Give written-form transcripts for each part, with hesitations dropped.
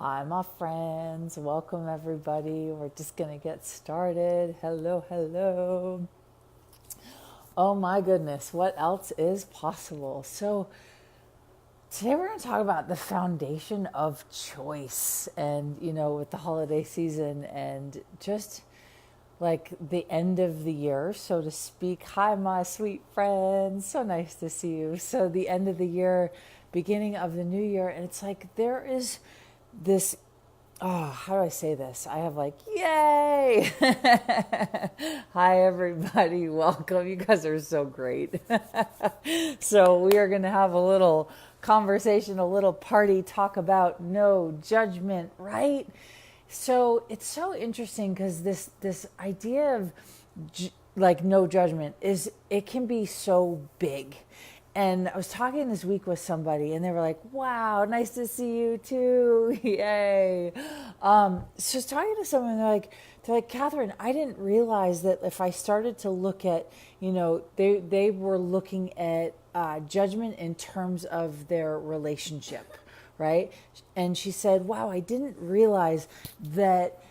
Hi, my friends. Welcome, everybody. We're just going to get started. Hello, hello. Oh, my goodness. What else is possible? So, today we're going to talk about the foundation of choice and, with the holiday season and just like the end of the year, so to speak. Hi, my sweet friends. So nice to see you. So, the end of the year, beginning of the new year, and it's like there is this, how do I say this? I have like, yay! Hi, everybody. Welcome. You guys are so great. So, we are going to have a little conversation, a little party, talk about no judgment, right? So, it's so interesting because this idea of like no judgment is, it can be so big. And I was talking this week with somebody, and they were like, "Wow, nice to see you too, yay!" So I was talking to someone, and they're like, "Catherine, I didn't realize that if I started to look at, they were looking at judgment in terms of their relationship, right?" And she said, "Wow, I didn't realize that."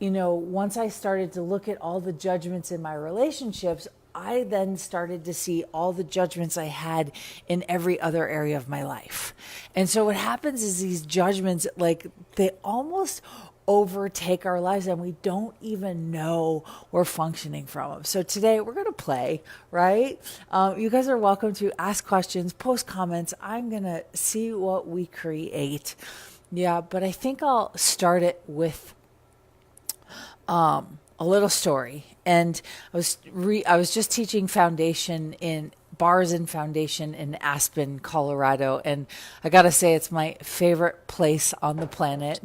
Once I started to look at all the judgments in my relationships, I then started to see all the judgments I had in every other area of my life. And so what happens is these judgments, like, they almost overtake our lives and we don't even know we're functioning from them. So today we're going to play, right? You guys are welcome to ask questions, post comments. I'm going to see what we create. Yeah, but I think I'll start it with a little story. And I was just teaching foundation in bars and foundation in Aspen, Colorado, and I gotta say it's my favorite place on the planet.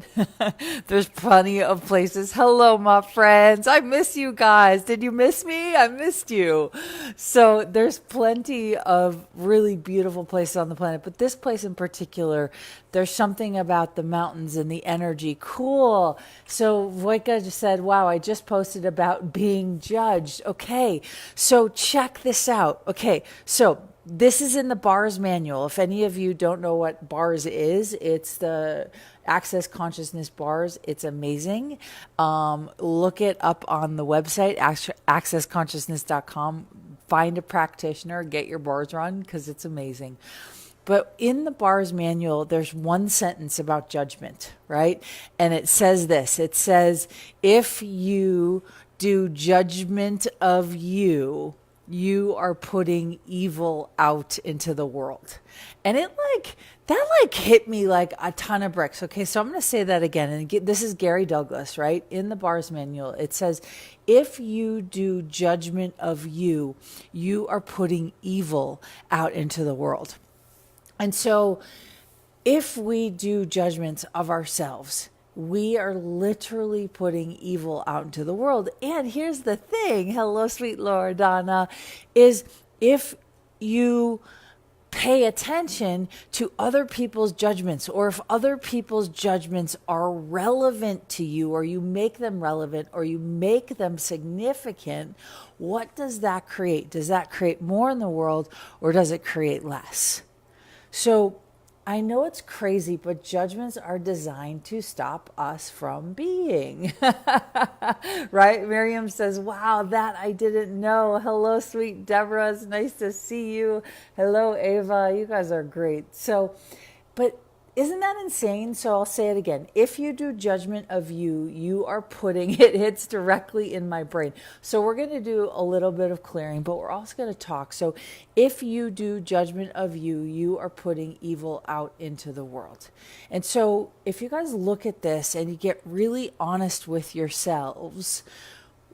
There's plenty of places. Hello, my friends. I miss you guys. Did you miss me? I missed you. So there's plenty of really beautiful places on the planet, but this place in particular, there's something about the mountains and the energy. Cool. So Voika just said, wow, I just posted about being judged. Okay, so check this out. Okay, so this is in the BARS manual. If any of you don't know what BARS is, it's the Access Consciousness BARS. It's amazing. Look it up on the website, accessconsciousness.com. Find a practitioner, get your BARS run, because it's amazing. But in the BARS manual, there's one sentence about judgment, right? And it says this. It says, if you do judgment of you, you are putting evil out into the world. And that hit me like a ton of bricks. Okay, so I'm going to say that again. And this is Gary Douglas, right? In the BARS manual, it says, if you do judgment of you, you are putting evil out into the world. And so if we do judgments of ourselves, we are literally putting evil out into the world. And here's the thing, hello, sweet Loredana, is if you pay attention to other people's judgments, or if other people's judgments are relevant to you, or you make them relevant, or you make them significant, what does that create? Does that create more in the world, or does it create less? So I know it's crazy, but judgments are designed to stop us from being. Right? Miriam says, wow, that I didn't know. Hello, sweet Deborah. It's nice to see you. Hello, Ava. You guys are great. So, but isn't that insane? So I'll say it again. If you do judgment of you, you are putting, it hits directly in my brain. So we're going to do a little bit of clearing, but we're also going to talk. So if you do judgment of you, you are putting evil out into the world. And so if you guys look at this and you get really honest with yourselves,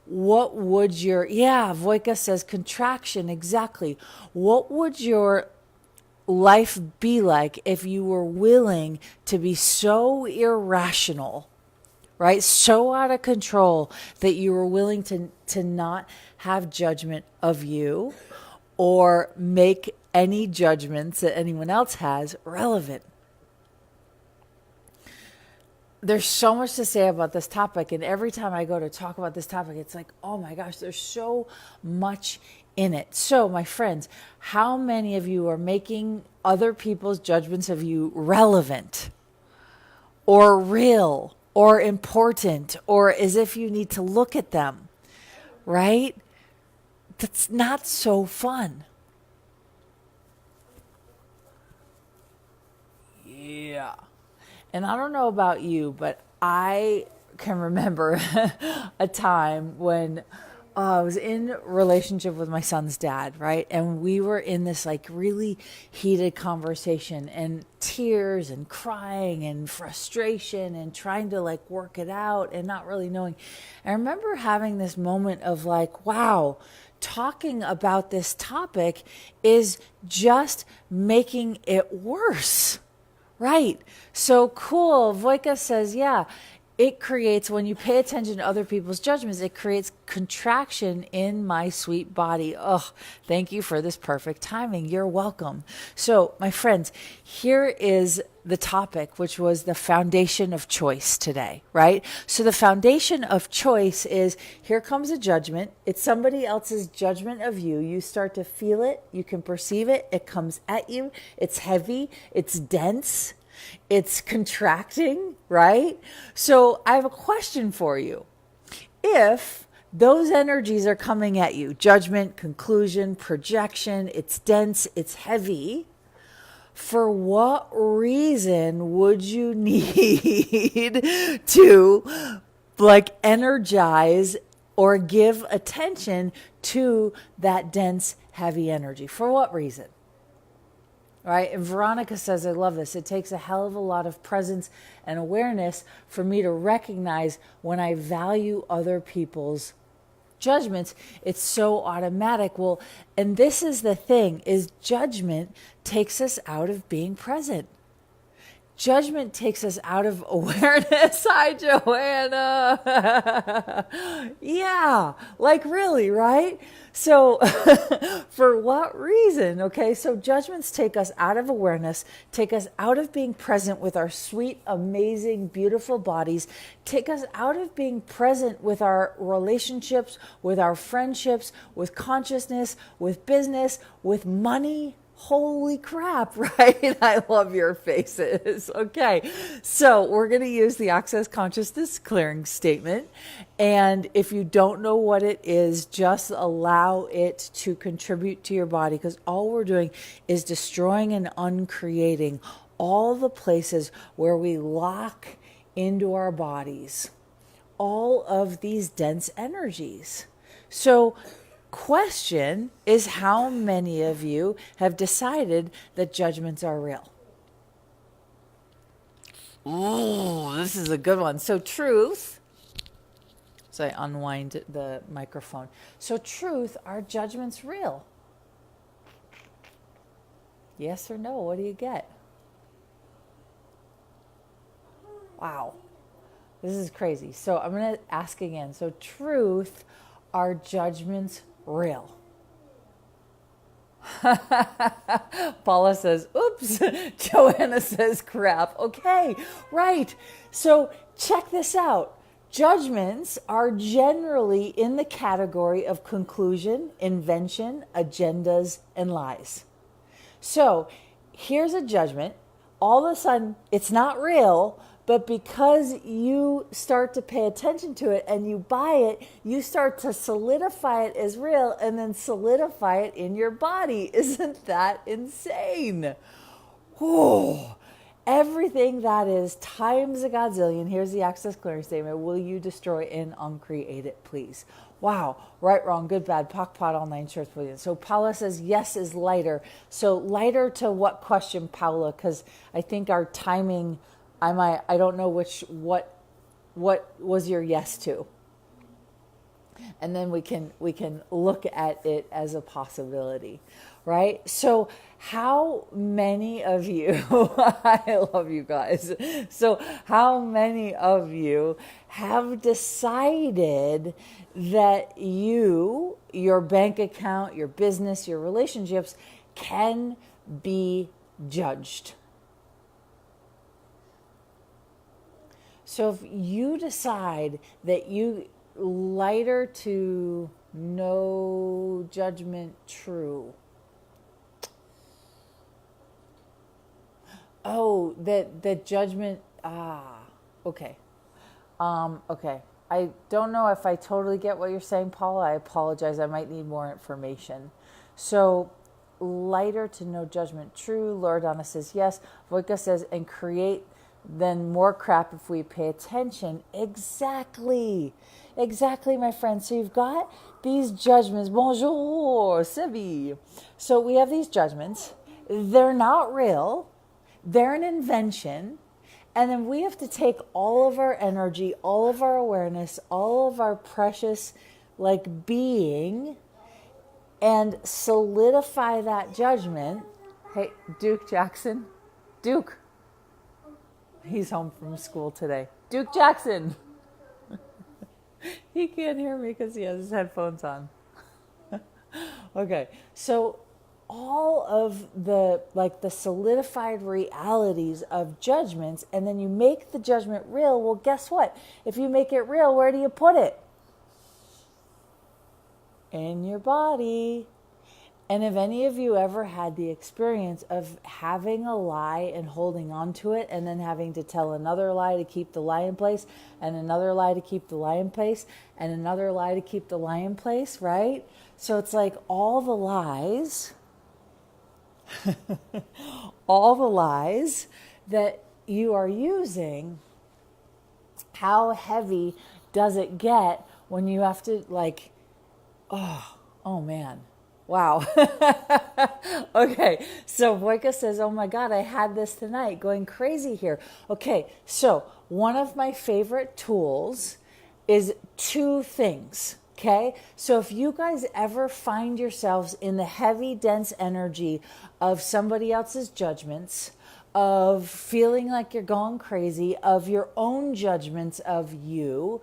what would Voika says contraction, exactly. What would your life be like if you were willing to be so irrational, right? So out of control that you were willing to not have judgment of you or make any judgments that anyone else has relevant. There's so much to say about this topic, and every time I go to talk about this topic, it's like, oh my gosh, there's so much in it. So, my friends, how many of you are making other people's judgments of you relevant? or real or important or as if you need to look at them, right? That's not so fun. Yeah. And I don't know about you, but I can remember a time when I was in a relationship with my son's dad, right? And we were in this like really heated conversation and tears and crying and frustration and trying to like work it out and not really knowing. I remember having this moment of like, wow, talking about this topic is just making it worse. Right. So cool. Voika says, yeah, it creates, when you pay attention to other people's judgments, it creates contraction in my sweet body. Oh, thank you for this perfect timing. You're welcome. So, my friends, here is the topic, which was the foundation of choice today, right? So the foundation of choice is, here comes a judgment. It's somebody else's judgment of you. You start to feel it. You can perceive it. It comes at you. It's heavy. It's dense. It's contracting, right? So I have a question for you. If those energies are coming at you, judgment, conclusion, projection, it's dense, it's heavy, for what reason would you need to like energize or give attention to that dense, heavy energy? For what reason? Right? And Veronica says, I love this. It takes a hell of a lot of presence and awareness for me to recognize when I value other people's judgments. It's so automatic. Well, and this is the thing, is judgment takes us out of being present. Judgment takes us out of awareness. Hi, Joanna. Yeah, like really, right? So for what reason? Okay, so judgments take us out of awareness, take us out of being present with our sweet, amazing, beautiful bodies, take us out of being present with our relationships, with our friendships, with consciousness, with business, with money. Holy crap, right? I love your faces. Okay, so we're going to use the Access Consciousness Clearing Statement. And if you don't know what it is, just allow it to contribute to your body, because all we're doing is destroying and uncreating all the places where we lock into our bodies all of these dense energies. So question is, how many of you have decided that judgments are real? Oh, this is a good one. So truth, so I unwind the microphone. So truth, are judgments real? Yes or no? What do you get? Wow. This is crazy. So I'm going to ask again. So truth, are judgments real? Paula says, oops. Joanna says, crap. Okay, right. So check this out. Judgments are generally in the category of conclusion, invention, agendas, and lies. So here's a judgment. All of a sudden, it's not real, but because you start to pay attention to it and you buy it, you start to solidify it as real and then solidify it in your body. Isn't that insane? Oh, everything that is times a godzillion. Here's the Access Clearing Statement. Will you destroy and uncreate it, please? Wow. Right, wrong, good, bad, pock, pot, all nine shorts, brilliant. So Paula says yes is lighter. So lighter to what question, Paula? Because I think our timing, I don't know what was your yes to, and then we can look at it as a possibility, right? So how many of you, I love you guys. So how many of you have decided that you, your bank account, your business, your relationships can be judged? So if you decide that you lighter to no judgment true. Oh, that judgment, Okay. Okay. I don't know if I totally get what you're saying, Paula. I apologize. I might need more information. So, lighter to no judgment. True. Loredana says yes. Voika says, and create then more crap if we pay attention. Exactly. Exactly, my friend. So you've got these judgments. Bonjour, Sebi. So we have these judgments. They're not real. They're an invention. And then we have to take all of our energy, all of our awareness, all of our precious like being and solidify that judgment. Hey, Duke Jackson. Duke. He's home from school today. Duke Jackson. He can't hear me because he has his headphones on. Okay, so all of the solidified realities of judgments, and then you make the judgment real. Well, guess what? If you make it real, where do you put it? In your body. And if any of you ever had the experience of having a lie and holding on to it and then having to tell another lie to keep the lie in place and another lie to keep the lie in place and another lie to keep the lie in place, right? So it's like all the lies, all the lies that you are using, how heavy does it get when you have to oh man. Wow. Okay. So Voika says, oh my God, I had this tonight, going crazy here. Okay. So one of my favorite tools is two things. Okay. So if you guys ever find yourselves in the heavy, dense energy of somebody else's judgments, of feeling like you're going crazy, of your own judgments of you,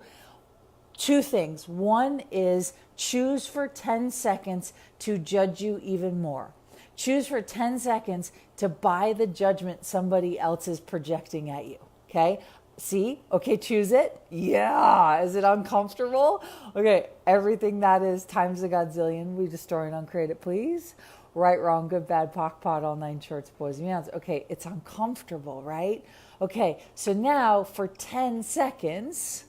two things. One is choose for 10 seconds to judge you even more. Choose for 10 seconds to buy the judgment somebody else is projecting at you. Okay? See? Okay, choose it. Yeah. Is it uncomfortable? Okay, everything that is times a godzillion. We destroy and uncreate it, please. Right, wrong, good, bad, pock, pot, all nine shorts, boys and meows. Okay, it's uncomfortable, right? Okay, so now for 10 seconds...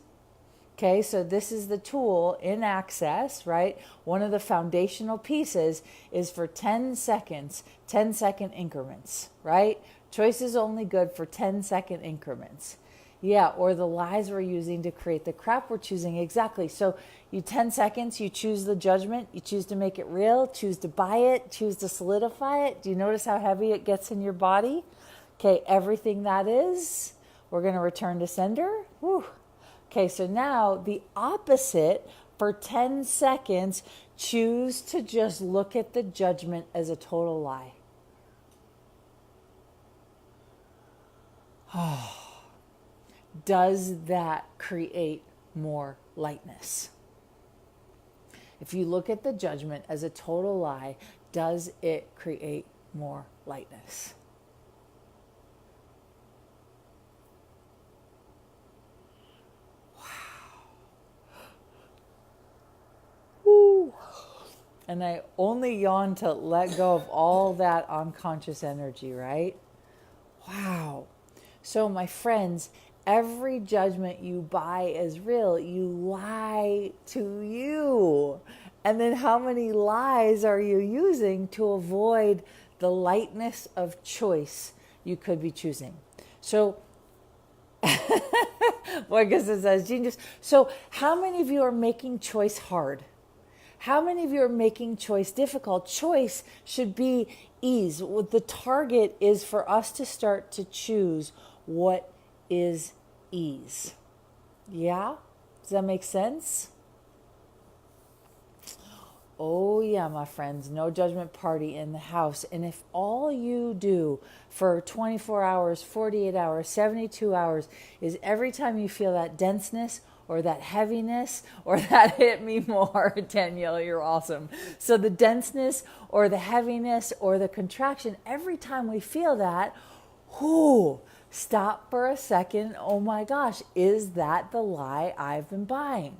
Okay, so this is the tool in Access, right? One of the foundational pieces is for 10 seconds, 10-second increments, right? Choice is only good for 10-second increments. Yeah, or the lies we're using to create the crap we're choosing. Exactly. So you 10 seconds, you choose the judgment, you choose to make it real, choose to buy it, choose to solidify it. Do you notice how heavy it gets in your body? Okay, everything that is, we're going to return to sender. Whew. Okay, so now the opposite for 10 seconds, choose to just look at the judgment as a total lie. Does that create more lightness? If you look at the judgment as a total lie, does it create more lightness? And I only yawn to let go of all that unconscious energy, right? Wow. So my friends, every judgment you buy as real, you lie to you. And then how many lies are you using to avoid the lightness of choice you could be choosing? So, well, I guess it says genius. So how many of you are making choice hard? How many of you are making choice difficult? Choice should be ease. The target is for us to start to choose what is ease. Yeah? Does that make sense? Oh yeah, my friends, no judgment party in the house. And if all you do for 24 hours, 48 hours, 72 hours is every time you feel that denseness or that heaviness, or that hit me more, Danielle, you're awesome. So the denseness, or the heaviness, or the contraction, every time we feel that, stop for a second. Oh my gosh, is that the lie I've been buying?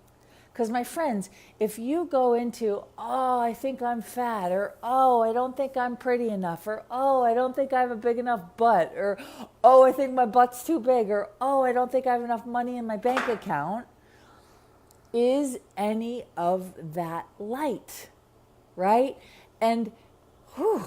Because my friends, if you go into, oh, I think I'm fat, or oh, I don't think I'm pretty enough, or oh, I don't think I have a big enough butt, or oh, I think my butt's too big, or oh, I don't think I have enough money in my bank account, is any of that light, right? And whew,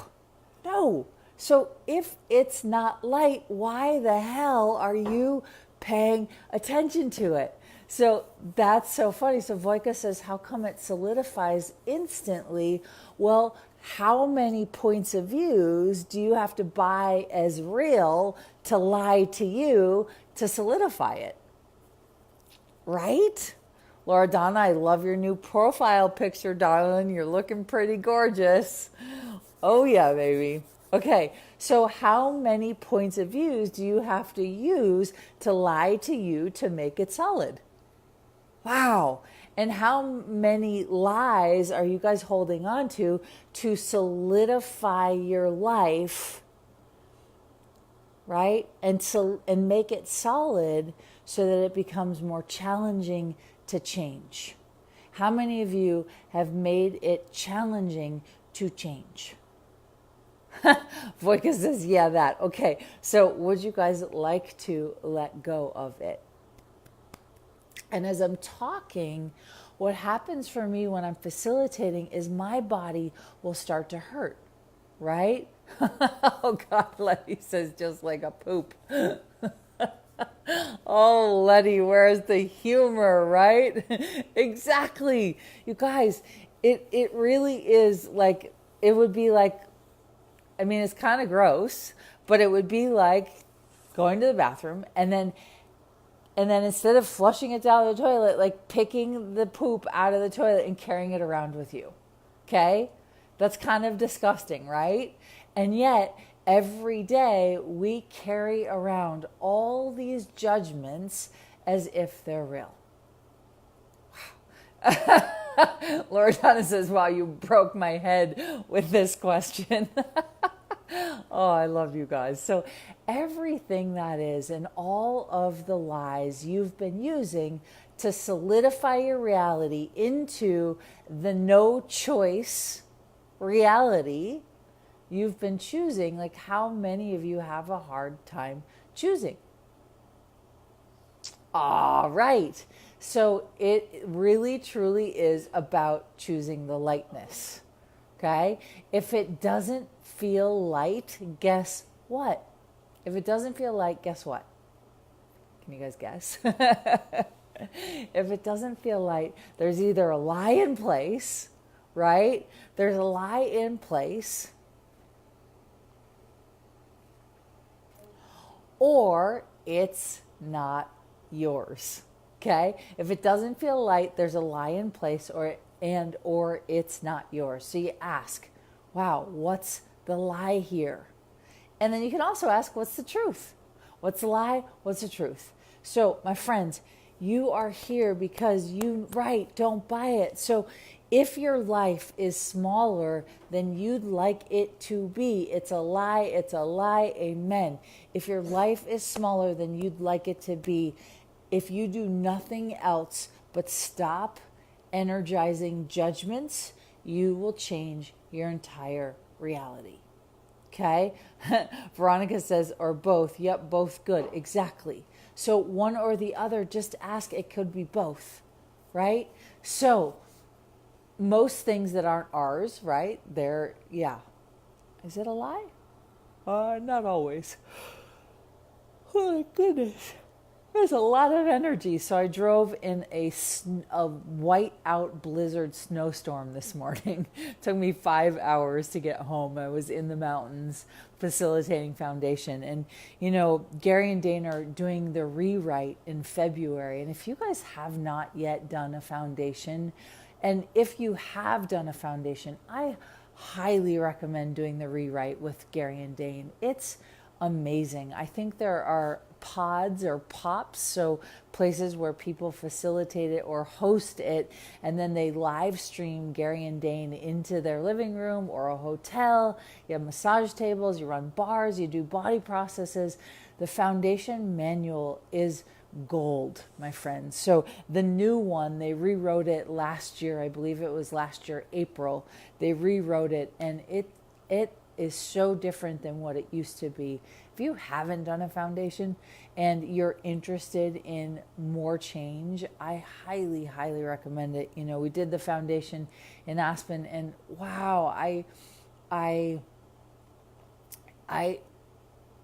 no. So if it's not light, why the hell are you paying attention to it? So that's so funny. So Voika says, how come it solidifies instantly? Well, how many points of views do you have to buy as real to lie to you to solidify it? Right? Laura Donna, I love your new profile picture, darling. You're looking pretty gorgeous. Oh yeah, baby. Okay, so how many points of views do you have to use to lie to you to make it solid? Wow. And how many lies are you guys holding on to solidify your life, right? And make it solid so that it becomes more challenging to change. How many of you have made it challenging to change? Voika says, yeah, that. Okay, so would you guys like to let go of it? And as I'm talking, what happens for me when I'm facilitating is my body will start to hurt, right? Oh God, Letty says just like a poop. Oh, Letty, where's the humor, right? Exactly. You guys, it really is like, it would be like, I mean, it's kind of gross, but it would be like going to the bathroom and then instead of flushing it down the toilet, like picking the poop out of the toilet and carrying it around with you. Okay? That's kind of disgusting, right? And yet, every day we carry around all these judgments as if they're real. Wow. Laura Donna says, wow, you broke my head with this question. Oh, I love you guys. So everything that is and all of the lies you've been using to solidify your reality into the no choice reality you've been choosing, like how many of you have a hard time choosing? All right. So it really truly is about choosing the lightness. Okay? If it doesn't feel light, guess what? If it doesn't feel light, guess what? Can you guys guess? If it doesn't feel light, there's either a lie in place, right? There's a lie in place, or it's not yours. Okay? If it doesn't feel light, there's a lie in place, or it's not yours. So you ask, wow, what's the lie here? And then you can also ask, what's the truth? What's the lie? What's the truth? So my friends, you are here because don't buy it. So if your life is smaller than you'd like it to be, it's a lie, amen. If your life is smaller than you'd like it to be, if you do nothing else but stop energizing judgments, you will change your entire reality. Okay? Veronica says, or both. Yep, both good. Exactly. So one or the other, just ask. It could be both, right? So most things that aren't ours, right? Is it a lie? Not always. Oh my goodness. There's a lot of energy. So I drove in a white-out blizzard snowstorm this morning. It took me 5 hours to get home. I was in the mountains facilitating foundation. And, Gary and Dana are doing the rewrite in February. And if you guys have not yet done a foundation, and if you have done a foundation, I highly recommend doing the rewrite with Gary and Dane. It's amazing. I think there are pods or pops, so places where people facilitate it or host it, and then they live stream Gary and Dane into their living room or a hotel. You have massage tables, you run bars, you do body processes. The foundation manual is gold, my friends. So the new one, they rewrote it last year. I believe it was last year, April. They rewrote it, and it is so different than what it used to be. If you haven't done a foundation and you're interested in more change, I highly, highly recommend it. You know, we did the foundation in Aspen, and wow,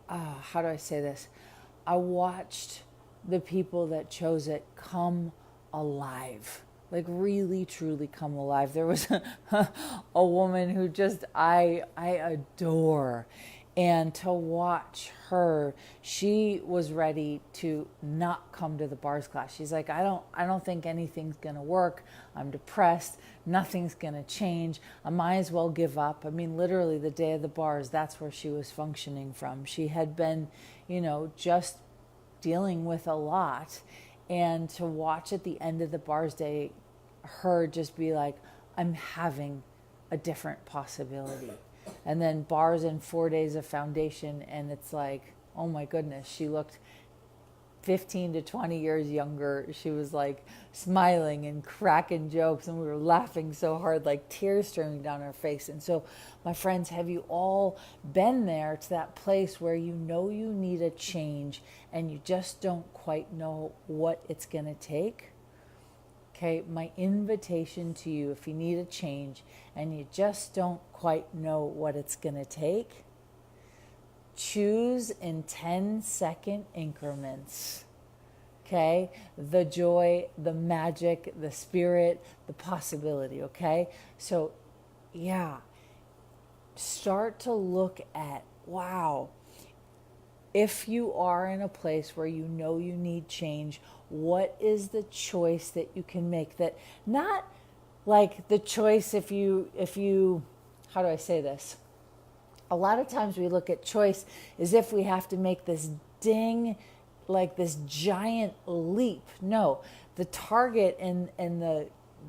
how do I say this? I watched the people that chose it come alive, like really truly come alive. There was a woman who just I adore, and to watch her, she was ready to not come to the bars class. She's like, I don't think anything's gonna work. I'm depressed. Nothing's gonna change. I might as well give up. I mean, literally the day of the bars, that's where she was functioning from. She had been, just dealing with a lot, and to watch at the end of the bars day, her just be like, I'm having a different possibility. And then bars and 4 days of foundation, and it's like, oh my goodness, she looked 15 to 20 years younger. She was like smiling and cracking jokes, and we were laughing so hard, like tears streaming down her face. And so, my friends, have you all been there to that place where you know you need a change and you just don't quite know what it's going to take? Okay, my invitation to you, if you need a change and you just don't quite know what it's going to take, choose in 10-second increments. Okay, the joy, the magic, the spirit, the possibility. Okay, so yeah, start to look at, wow, if you are in a place where you know you need change, what is the choice that you can make? That not like the choice if you, how do I say this? A lot of times we look at choice as if we have to make this like this giant leap. No, the target and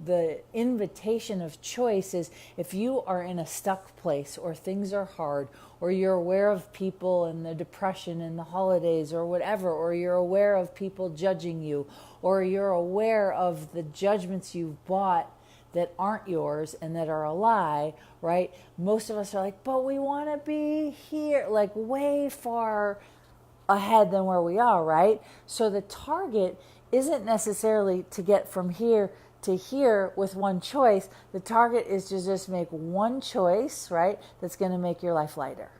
the invitation of choice is, if you are in a stuck place, or things are hard, or you're aware of people and the depression and the holidays or whatever, or you're aware of people judging you, or you're aware of the judgments you've bought that aren't yours and that are a lie, right? Most of us are like, but we want to be here, like way far ahead than where we are, right? So the target isn't necessarily to get from here to here with one choice. The target is to just make one choice, right, that's going to make your life lighter.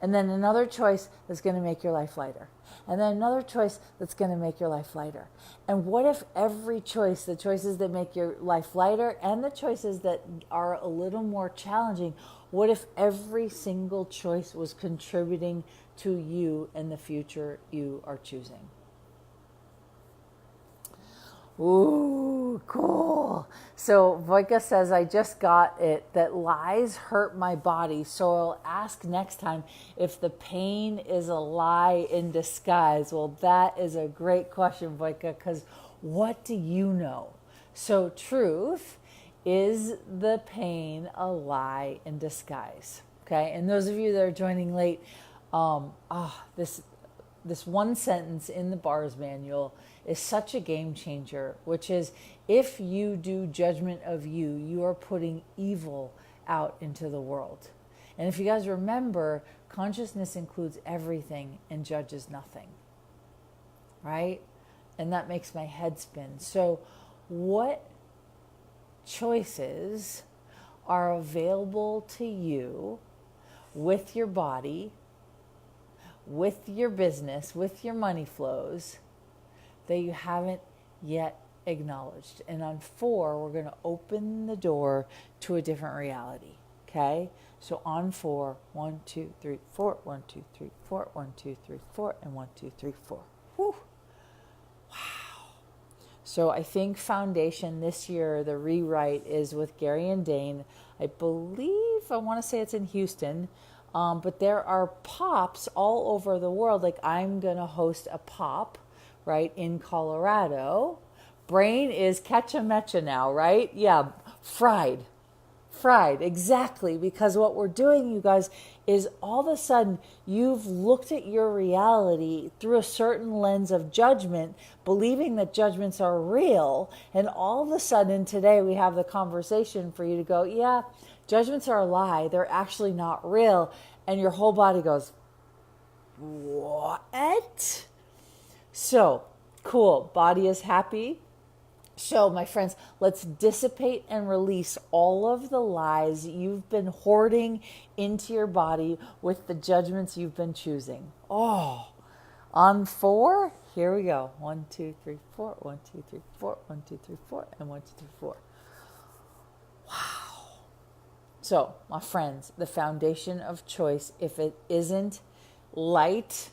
And then another choice that's going to make your life lighter. And then another choice that's going to make your life lighter. And what if every choice, the choices that make your life lighter and the choices that are a little more challenging, what if every single choice was contributing to you and the future you are choosing? Ooh, cool. So Voika says, I just got it, that lies hurt my body. So I'll ask next time if the pain is a lie in disguise. Well, that is a great question, Voika, because what do you know? So truth, is the pain a lie in disguise? Okay. And those of you that are joining late, this one sentence in the bars manual is such a game changer, which is, if you do judgment of you, you are putting evil out into the world. And if you guys remember, consciousness includes everything and judges nothing, right? And that makes my head spin. So what choices are available to you with your body, with your business, with your money flows, that you haven't yet acknowledged? And on 4, we're going to open the door to a different reality. Okay? So on 4, 1, 2, 3, 4, 1, 2, 3, 4, 1, 2, 3, 4, and 1, 2, 3, 4. Whew. Wow. So I think foundation this year, the rewrite is with Gary and Dane. I believe, I want to say it's in Houston. But there are pops all over the world. Like, I'm going to host a pop, right, in Colorado. Brain is catch-a-metcha now, right? Yeah, fried fried. Exactly. Because what we're doing, you guys, is all of a sudden you've looked at your reality through a certain lens of judgment, believing that judgments are real. And all of a sudden today we have the conversation for you to go, yeah, judgments are a lie. They're actually not real. And your whole body goes, what? So cool. Body is happy. So, my friends, let's dissipate and release all of the lies you've been hoarding into your body with the judgments you've been choosing. Oh, on 4, here we go. 1, 2, 3, 4. 1, 2, 3, 4. 1, 2, 3, 4. And 1, 2, 3, 4. Wow. So, my friends, the foundation of choice, if it isn't light,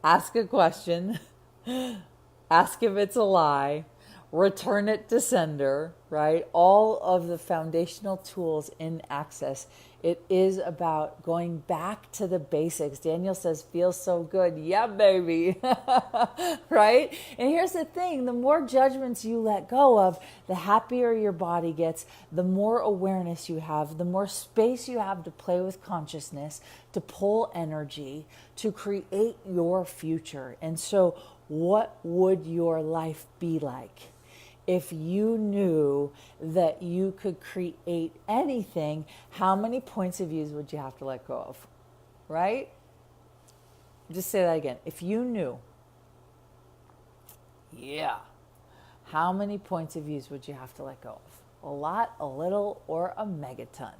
ask a question. Ask if it's a lie, return it to sender, right? All of the foundational tools in Access. It is about going back to the basics. Daniel says, feels so good. Yeah, baby. Right? And here's the thing. The more judgments you let go of, the happier your body gets, the more awareness you have, the more space you have to play with consciousness, to pull energy, to create your future. And so what would your life be like if you knew that you could create anything? How many points of views would you have to let go of? Right? Just say that again. If you knew, yeah, how many points of views would you have to let go of? A lot, a little, or a megaton?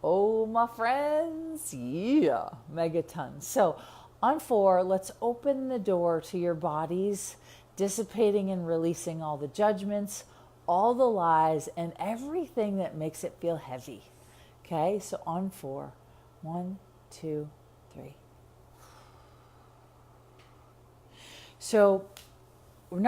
Oh, my friends, yeah, megatons. So on 4, let's open the door to your bodies, dissipating and releasing all the judgments, all the lies, and everything that makes it feel heavy. Okay, so on 4, 1, 2, 3. So we've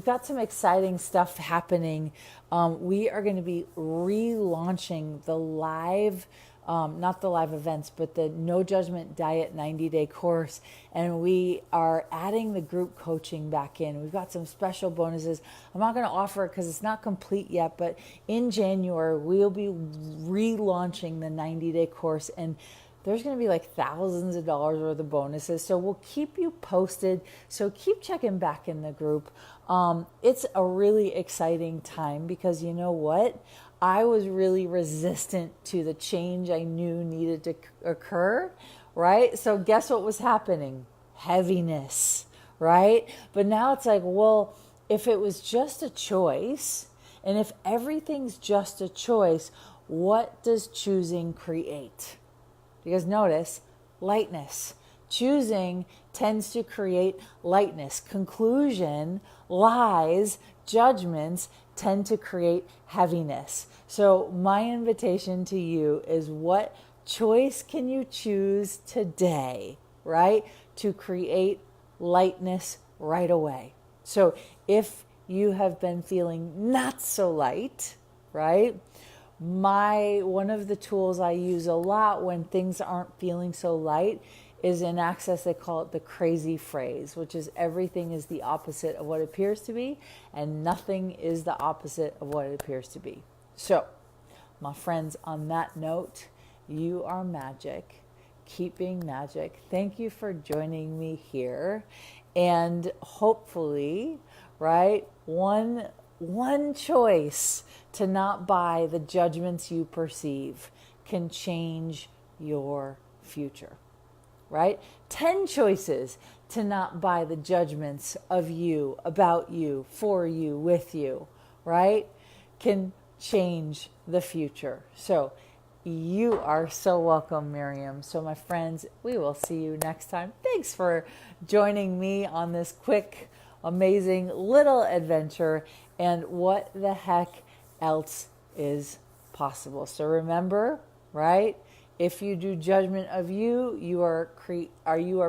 got some exciting stuff happening. We are going to be relaunching the live not the live events, but the No Judgment Diet 90-day course. And we are adding the group coaching back in. We've got some special bonuses. I'm not going to offer it because it's not complete yet, but in January, we'll be relaunching the 90-day course. And there's going to be like thousands of dollars worth of bonuses. So we'll keep you posted. So keep checking back in the group. It's a really exciting time because you know what? I was really resistant to the change I knew needed to occur, right? So guess what was happening? Heaviness, right? But now it's like, well, if it was just a choice, and if everything's just a choice, what does choosing create? Because notice, lightness. Choosing tends to create lightness. Conclusion, lies, judgments tend to create heaviness. So my invitation to you is, what choice can you choose today, right, to create lightness right away? So if you have been feeling not so light, right, one of the tools I use a lot when things aren't feeling so light is in Access, they call it the crazy phrase, which is everything is the opposite of what it appears to be, and nothing is the opposite of what it appears to be. So, my friends, on that note, you are magic. Keep being magic. Thank you for joining me here. And hopefully, right, one choice to not buy the judgments you perceive can change your future. Right? 10 choices to not buy the judgments of you, about you, for you, with you, right, can change the future. So you are so welcome, Miriam. So my friends, we will see you next time. Thanks for joining me on this quick, amazing little adventure. And what the heck else is possible? So remember, right? If you do judgment of you, you are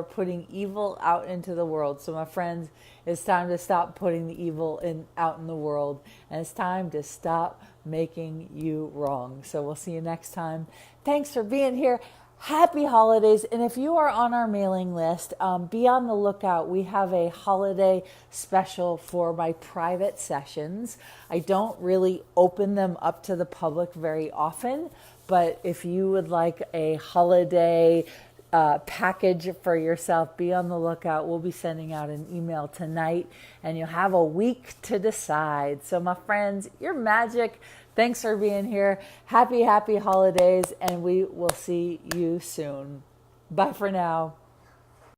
putting evil out into the world. So my friends, it's time to stop putting the evil out in the world, and it's time to stop making you wrong. So we'll see you next time. Thanks for being here. Happy holidays. And if you are on our mailing list, be on the lookout. We have a holiday special for my private sessions. I don't really open them up to the public very often, but if you would like a holiday package for yourself, be on the lookout. We'll be sending out an email tonight, and you'll have a week to decide. So my friends, you're magic. Thanks for being here. Happy holidays, and we will see you soon. Bye for now.